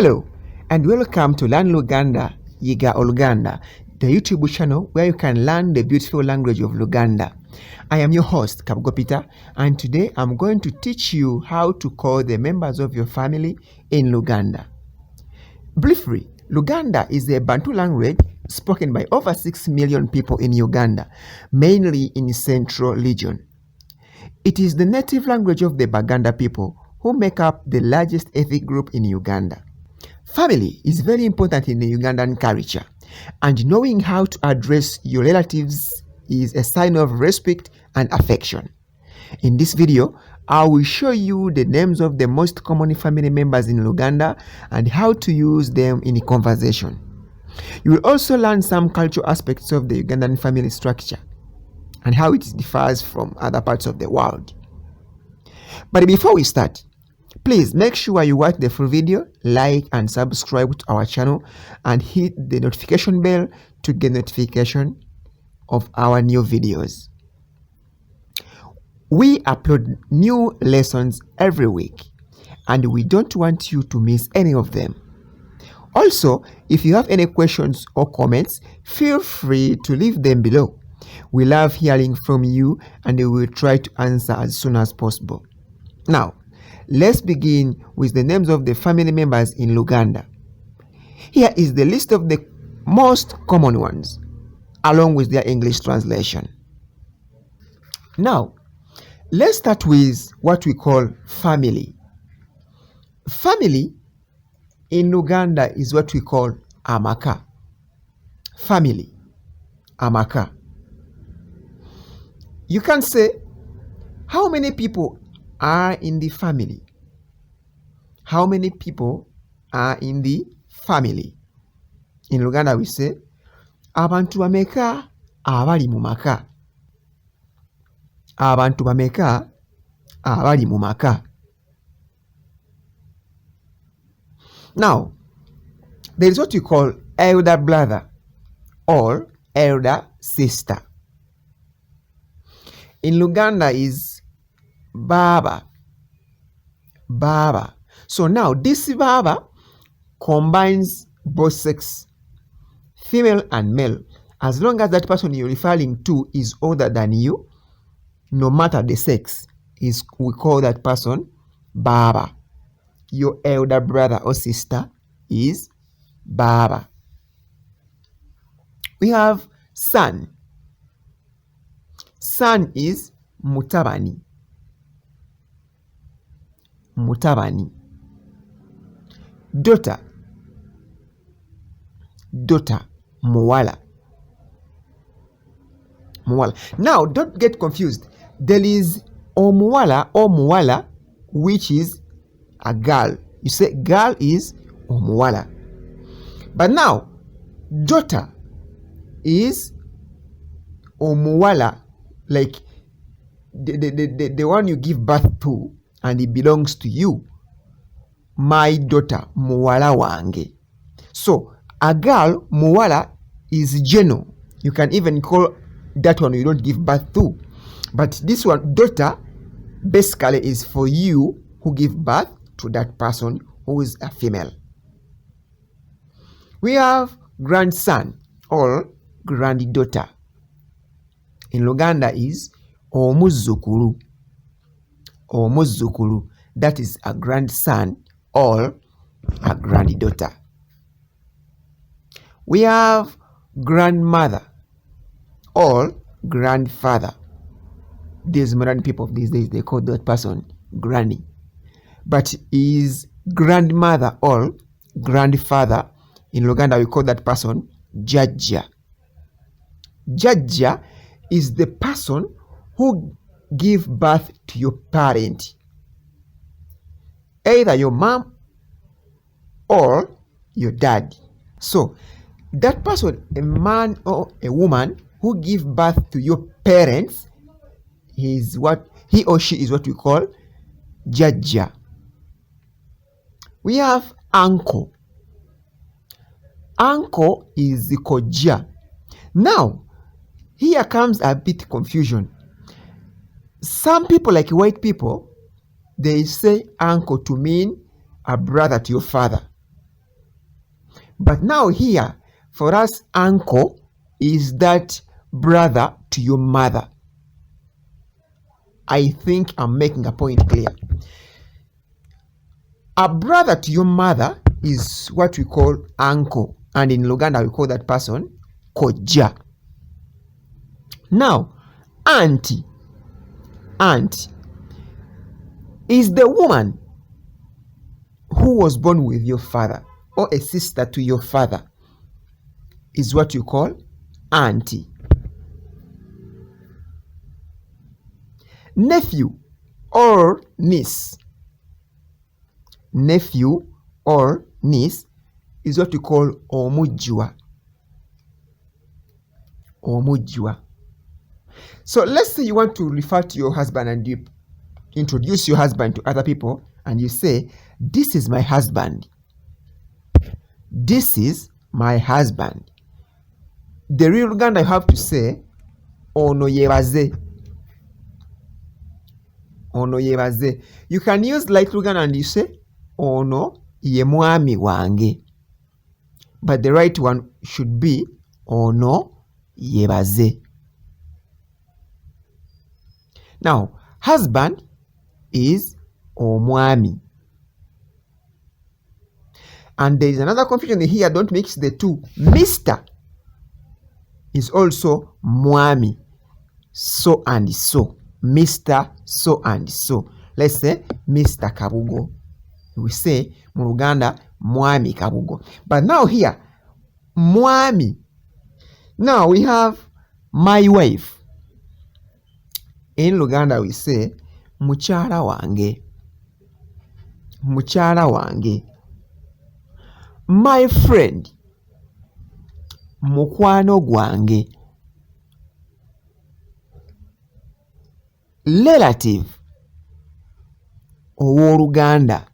Hello and welcome to Learn Luganda, Yiga Oluganda, the YouTube channel where you can learn the beautiful language of Luganda. I am your host, Kabugo Peter, and today I'm going to teach you how to call the members of your family in Luganda. Briefly, Luganda is a Bantu language spoken by over 6 million people in Uganda, mainly in the central region. It is the native language of the Baganda people who make up the largest ethnic group in Uganda. Family is very important in the Ugandan culture, and knowing how to address your relatives is a sign of respect and affection. In this video, I will show you the names of the most common family members in Luganda and how to use them in a conversation. You will also learn some cultural aspects of the Ugandan family structure and how it differs from other parts of the world. But before we start, please make sure you watch the full video, like and subscribe to our channel, and hit the notification bell to get notification of our new videos. We upload new lessons every week, and we don't want you to miss any of them. Also, if you have any questions or comments, feel free to leave them below. We love hearing from you, and we will try to answer as soon as possible. Now, let's begin with the names of the family members in Luganda. Here is the list of the most common ones, along with their English translation. Now, let's start with what we call family. Family in Luganda is what we call amaka. Family, amaka. You can say, how many people are in the family? How many people are in the family? In Luganda we say, abantu bameka abali mu maka. Abantu bameka abali mu maka. Now, there is what we call elder brother or elder sister. In Luganda is baba. Baba. So now this baba combines both sex, female and male. As long as that person you're referring to is older than you, no matter the sex, we call that person baba. Your elder brother or sister is baba. We have son. Son is mutabani. Mutabani. Daughter. Daughter. Muwala. Muwala. Now, don't get confused. There is omuwala or muwala, which is a girl. You say girl is omuwala. But now, daughter is omuwala, like the one you give birth to, and it belongs to you. My daughter, muwala wange. So, a girl, muwala, is general. You can even call that one you don't give birth to. But this one, daughter, basically is for you who give birth to that person who is a female. We have grandson or granddaughter. In Luganda is omuzukuru. Omuzukuru. That is a grandson or a granddaughter. We have grandmother or grandfather. These modern people of these days, they call that person granny. But is grandmother or grandfather, in Luganda we call that person jajja. Jajja is the person who give birth to your parent, either your mom or your dad. So that person, a man or a woman who give birth to your parents, he or she is what we call jajja. We have uncle. Uncle is the koja. Now, here comes a bit confusion. Some people, like white people, they say uncle to mean a brother to your father. But now here, for us, uncle is that brother to your mother. I think I'm making a point clear. A brother to your mother is what we call uncle. And in Luganda, we call that person koja. Now, auntie. Aunt is the woman who was born with your father, or a sister to your father, is what you call auntie. Nephew or niece. Nephew or niece is what you call omujwa. Omujwa. So let's say you want to refer to your husband and you introduce your husband to other people and you say, this is my husband. This is my husband. The real Luganda you have to say, ono yebaze. Ono yebaze. You can use light Luganda and you say, ono ye mwami wange. But the right one should be, ono yebaze. Now, husband is omwami. And there is another confusion here, don't mix the two. Mr. is also mwami. So and so. Mr. so and so. Let's say Mr. Kabugo. We say mu Luganda mwami Kabugo. But now here, mwami. Now we have my wife. In Luganda we say muchala wange. Muchala wange. My friend. Mukwano gwange. Relative. Owoluganda.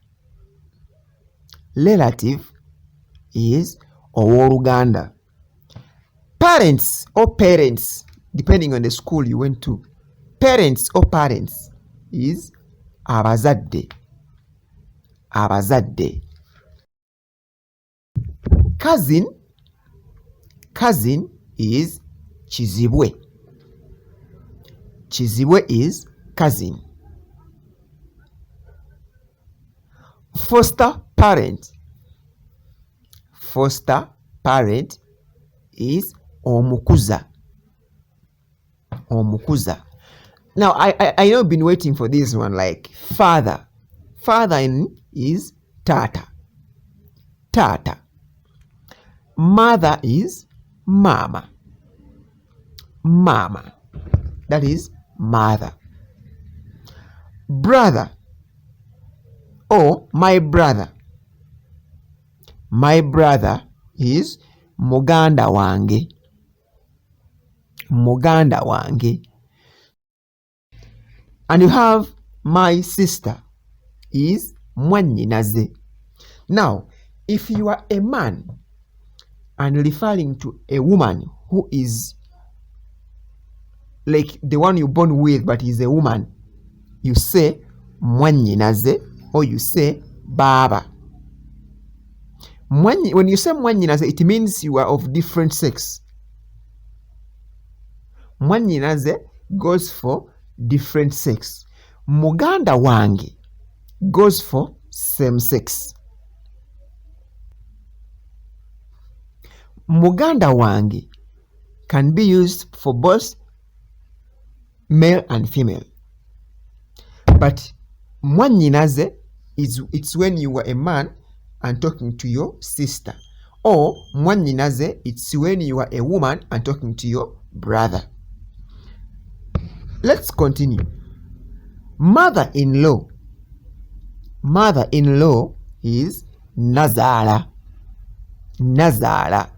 Relative is Owoluganda. Parents or parents, depending on the school you went to. Parents or parents is abazadde. Abazadde. Cousin. Cousin is chizibwe. Chizibwe is cousin. Foster parent. Foster parent is omukuza. Omukuza. Now, I know I've been waiting for this one, like father. Father is tata. Tata. Mother is mama. Mama. That is mother. Brother or my brother. My brother is muganda wange. Muganda wange. And you have my sister is mwanyinaze. Now, if you are a man and referring to a woman who is like the one you're born with but is a woman, you say mwanyinaze or you say baba. When you say mwanyinaze, it means you are of different sex. Mwanyinaze goes for different sex. Muganda wange goes for same sex. Muganda wange can be used for both male and female. But mwanyinaze it's when you are a man and talking to your sister. Or mwanyinaze, it's when you are a woman and talking to your brother. Let's continue. Mother-in-law. Mother-in-law is Nazara. Nazara.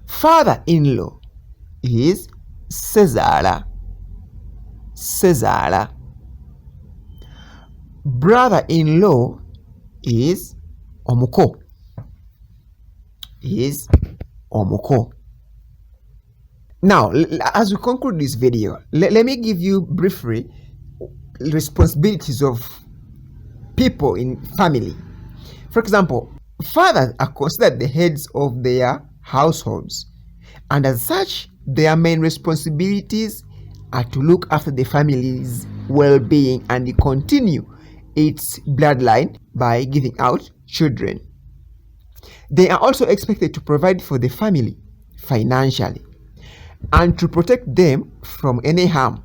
Father-in-law is Cesara. Cesara. Brother-in-law is Omuko. Is Omuko. Now, as we conclude this video, let me give you briefly responsibilities of people in family. For example, Fathers are considered the heads of their households, and as such, their main responsibilities are to look after the family's well-being and continue its bloodline by giving out children. They are also expected to provide for the family financially and to protect them from any harm.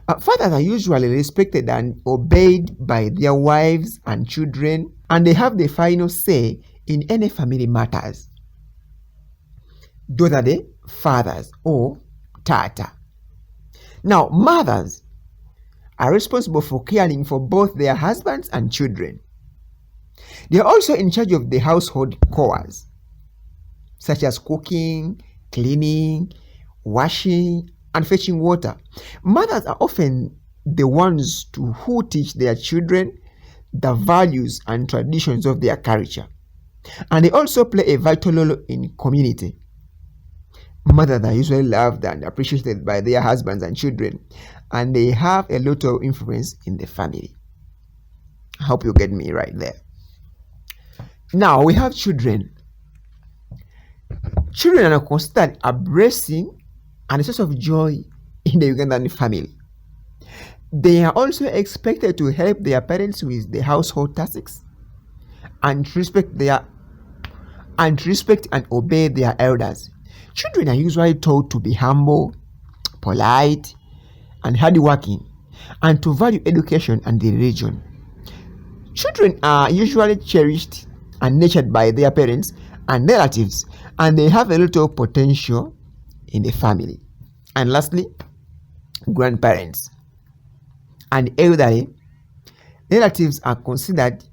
Fathers are usually respected and obeyed by their wives and children, and they have the final say in any family matters. Those are the fathers or tata. Now, mothers are responsible for caring for both their husbands and children. They are also in charge of the household chores, such as cooking, cleaning, washing, and fetching water. Mothers are often the ones who teach their children the values and traditions of their culture, and they also play a vital role in community. Mothers are usually loved and appreciated by their husbands and children, and they have a lot of influence in the family. I hope you get me right there. Now we have children. Children are considered a blessing and a source of joy in the Ugandan family. They are also expected to help their parents with the household tasks and respect and obey their elders. Children are usually taught to be humble, polite, and hardworking, and to value education and religion. Children are usually cherished and nurtured by their parents and relatives, and they have a lot of potential in the family. And lastly, grandparents and elderly relatives are considered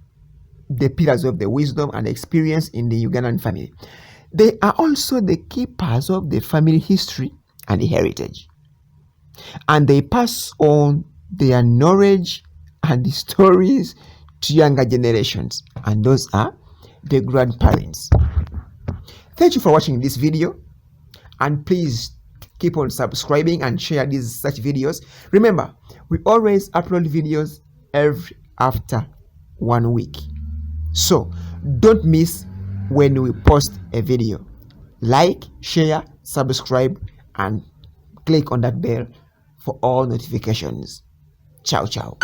the pillars of the wisdom and experience in the Ugandan family. They are also the keepers of the family history and the heritage, and they pass on their knowledge and the stories to younger generations, and those are the grandparents. Thank you for watching this video, and please keep on subscribing and share these such videos. Remember, we always upload videos after 1 week, so don't miss when we post a video. Like, share, subscribe, and click on that bell for all notifications. Ciao ciao.